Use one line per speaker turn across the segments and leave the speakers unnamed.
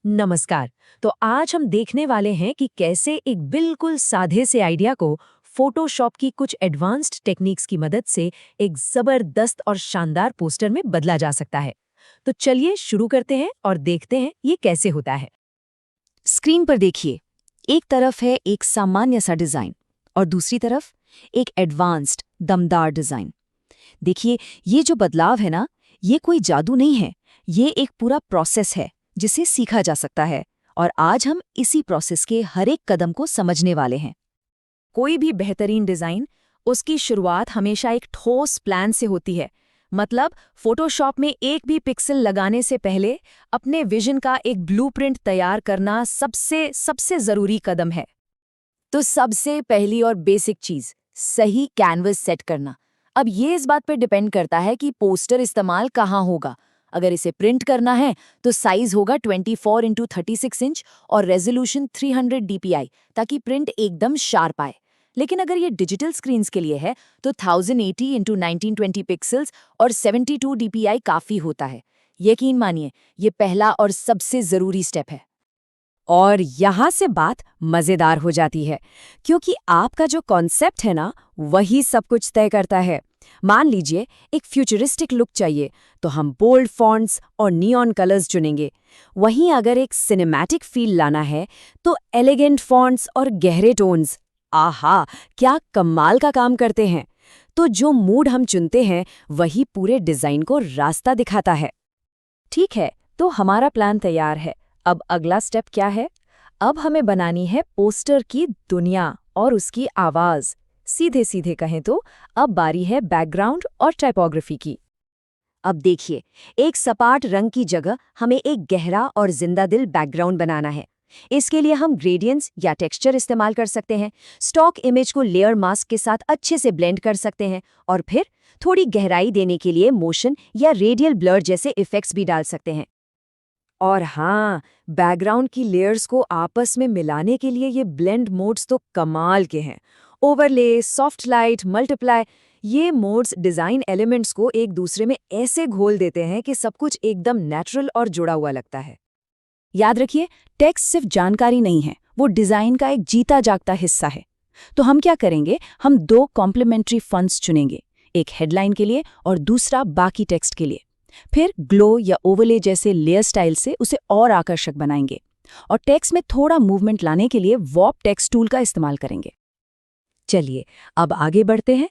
नमस्कार। तो आज हम देखने वाले हैं कि कैसे एक बिल्कुल सादे से आइडिया को फोटोशॉप की कुछ एडवांस्ड टेक्निक्स की मदद से एक जबरदस्त और शानदार पोस्टर में बदला जा सकता है। तो चलिए शुरू करते हैं और देखते हैं ये कैसे होता है।
स्क्रीन पर देखिए, एक तरफ है एक सामान्य सा डिजाइन और दूसरी तरफ एक एडवांस्ड दमदार डिजाइन। देखिए, ये जो बदलाव है ना, ये कोई जादू नहीं है, ये एक पूरा प्रोसेस है जिसे सीखा जा सकता है। और आज हम इसी प्रोसेस के हर एक कदम को समझने वाले हैं। कोई भी बेहतरीन डिजाइन, उसकी शुरुआत हमेशा एक ठोस प्लान से होती है। मतलब फोटोशॉप में एक भी पिक्सल लगाने से पहले अपने विजन का एक ब्लूप्रिंट तैयार करना सबसे सबसे जरूरी कदम है। तो सबसे पहली और बेसिक चीज, सही कैनवस सेट करना। अब ये इस बात पर डिपेंड करता है कि पोस्टर इस्तेमाल कहाँ होगा। अगर इसे प्रिंट करना है तो साइज होगा 24x36 इंच और रेजोल्यूशन 300 dpi, ताकि प्रिंट एकदम शार्प आए। लेकिन अगर ये डिजिटल स्क्रीन्स के लिए है तो 1080x1920 पिक्सल्स और 72 dpi काफी होता है। यकीन मानिए, ये पहला और सबसे जरूरी स्टेप है।
और यहाँ से बात मजेदार हो जाती है, क्योंकि आपका जो कॉन्सेप्ट है ना, वही सब कुछ तय करता है। मान लीजिए एक फ्यूचरिस्टिक लुक चाहिए, तो हम बोल्ड फॉन्ट्स और नियॉन कलर्स चुनेंगे। वहीं अगर एक सिनेमैटिक फील लाना है तो एलिगेंट फॉन्ट्स और गहरे टोन्स, आहा, क्या कमाल का काम करते हैं। तो जो मूड हम चुनते हैं वही पूरे डिजाइन को रास्ता दिखाता है।
ठीक है, तो हमारा प्लान तैयार है। अब अगला स्टेप क्या है? अब हमें बनानी है पोस्टर की दुनिया और उसकी आवाज। सीधे सीधे कहें तो अब बारी है बैकग्राउंड और टाइपोग्राफी की।
अब देखिए, एक सपाट रंग की जगह हमें एक गहरा और जिंदा दिल बैकग्राउंड बनाना है। इसके लिए हम ग्रेडियंट्स या टेक्सचर इस्तेमाल कर सकते हैं। स्टॉक इमेज को लेयर मास्क के साथ अच्छे से ब्लेंड कर सकते हैं और फिर थोड़ी गहराई देने के लिए मोशन या रेडियल ब्लर जैसे इफेक्ट्स भी डाल सकते हैं। और हाँ, बैकग्राउंड की लेयर्स को आपस में मिलाने के लिए ये ब्लेंड मोड्स तो कमाल के हैं। ओवरले, सॉफ्ट लाइट, मल्टीप्लाई, ये मोड्स डिज़ाइन एलिमेंट्स को एक दूसरे में ऐसे घोल देते हैं कि सब कुछ एकदम नेचुरल और जुड़ा हुआ लगता है।
याद रखिए, टेक्स्ट सिर्फ जानकारी नहीं है, वो डिजाइन का एक जीता जागता हिस्सा है। तो हम क्या करेंगे? हम दो कॉम्प्लीमेंट्री फॉन्ट्स चुनेंगे, एक हेडलाइन के लिए और दूसरा बाकी टेक्स्ट के लिए। फिर ग्लो या ओवरले जैसे लेयर स्टाइल से उसे और आकर्षक बनाएंगे और टेक्स्ट में थोड़ा मूवमेंट लाने के लिए वॉर्प टेक्स्ट टूल का इस्तेमाल करेंगे।
चलिए अब आगे बढ़ते हैं।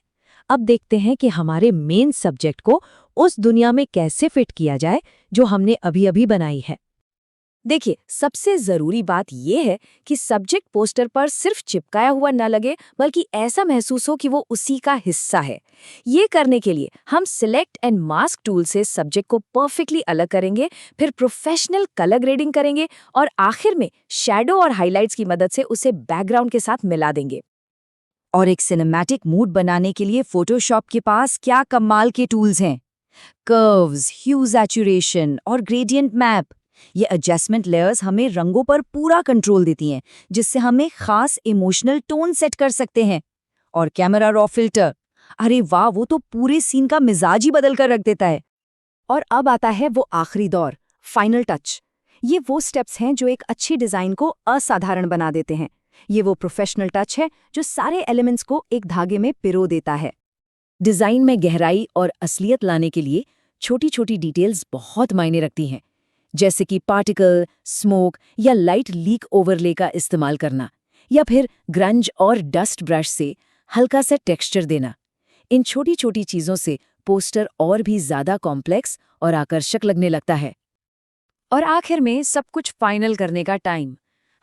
अब देखते हैं कि हमारे मेन सब्जेक्ट को उस दुनिया में कैसे फिट किया जाए जो हमने अभी-अभी बनाई है।
देखिए, सबसे जरूरी बात यह है कि सब्जेक्ट पोस्टर पर सिर्फ चिपकाया हुआ न लगे, बल्कि ऐसा महसूस हो कि वो उसी का हिस्सा है। ये करने के लिए हम सिलेक्ट एंड मास्क टूल से सब्जेक्ट को परफेक्टली अलग करेंगे, फिर प्रोफेशनल कलर ग्रेडिंग करेंगे और आखिर में शैडो और हाइलाइट्स की मदद से उसे बैकग्राउंड के साथ मिला देंगे।
और एक सिनेमैटिक मूड बनाने के लिए फोटोशॉप के पास क्या कमाल के टूल्स हैं। कर्व्स, ह्यू सैचुरेशन और ग्रेडियंट मैप। ये एडजस्टमेंट लेयर्स हमें रंगों पर पूरा कंट्रोल देती हैं, जिससे हमें खास इमोशनल टोन सेट कर सकते हैं। और कैमरा रॉ फिल्टर, अरे वाह, वो तो पूरे सीन का मिजाज ही बदल कर रख देता है।
और अब आता है वो आखिरी दौर, फाइनल टच। ये वो स्टेप्स हैं जो एक अच्छी डिजाइन को असाधारण बना देते हैं। ये वो प्रोफेशनल टच है जो सारे एलिमेंट्स को एक धागे में पिरो देता है।
डिजाइन में गहराई और असलियत लाने के लिए छोटी छोटी डिटेल्स बहुत मायने रखती हैं, जैसे कि पार्टिकल, स्मोक या लाइट लीक ओवरले का इस्तेमाल करना, या फिर ग्रंज और डस्ट ब्रश से हल्का सा टेक्सचर देना। इन छोटी छोटी चीजों से पोस्टर और भी ज्यादा कॉम्प्लेक्स और आकर्षक लगने लगता है। और आखिर में सब कुछ फाइनल करने का टाइम।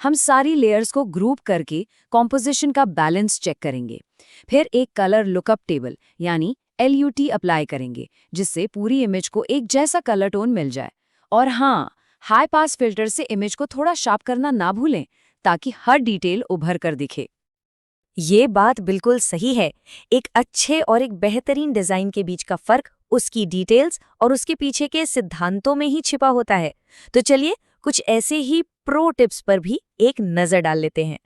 हम सारी लेयर्स को ग्रुप करके कॉम्पोजिशन का बैलेंस चेक करेंगे। फिर एक कलर लुकअप टेबल यानी LUT अप्लाई करेंगे, जिससे पूरी इमेज को एक जैसा कलर टोन मिल जाए। और हाँ, हाई पास फिल्टर से इमेज को थोड़ा शार्प करना ना भूलें, ताकि हर डिटेल उभर कर दिखे। ये बात बिल्कुल सही है। एक अच्छे और एक बेहतरीन डिजाइन के बीच का फर्क उसकी डिटेल्स और उसके पीछे के सिद्धांतों में ही छिपा होता है। तो चलिए कुछ ऐसे ही प्रो टिप्स पर भी एक नजर डाल लेते हैं।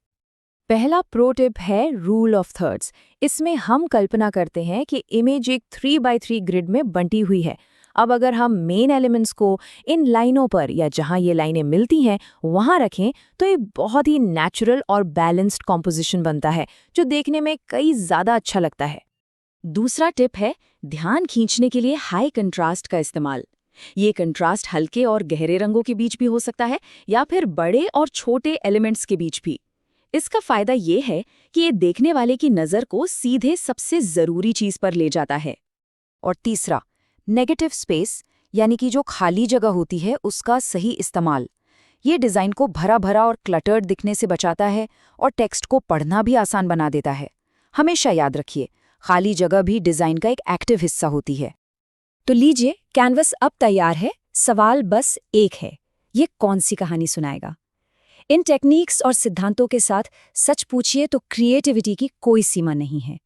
पहला प्रो टिप है रूल ऑफ थर्ड्स। इसमें हम कल्पना करते हैं कि इमेज एक 3x3 ग्रिड में बंटी हुई है। अब अगर हम मेन एलिमेंट्स को इन लाइनों पर या जहां ये लाइनें मिलती हैं वहां रखें तो ये बहुत ही नेचुरल और बैलेंस्ड कॉम्पोजिशन बनता है जो देखने में कई ज़्यादा अच्छा लगता है। दूसरा टिप है ध्यान खींचने के लिए हाई कंट्रास्ट का इस्तेमाल। ये कंट्रास्ट हल्के और गहरे रंगों के बीच भी हो सकता है या फिर बड़े और छोटे एलिमेंट्स के बीच भी। इसका फायदा ये है कि ये देखने वाले की नज़र को सीधे सबसे ज़रूरी चीज़ पर ले जाता है। और तीसरा, नेगेटिव स्पेस यानी कि जो खाली जगह होती है उसका सही इस्तेमाल। ये डिज़ाइन को भरा भरा और क्लटर्ड दिखने से बचाता है और टेक्स्ट को पढ़ना भी आसान बना देता है। हमेशा याद रखिए, खाली जगह भी डिज़ाइन का एक एक्टिव हिस्सा होती है।
तो लीजिए, कैनवस अब तैयार है। सवाल बस एक है, ये कौन सी कहानी सुनाएगा? इन टेक्निक्स और सिद्धांतों के साथ सच पूछिए तो क्रिएटिविटी की कोई सीमा नहीं है।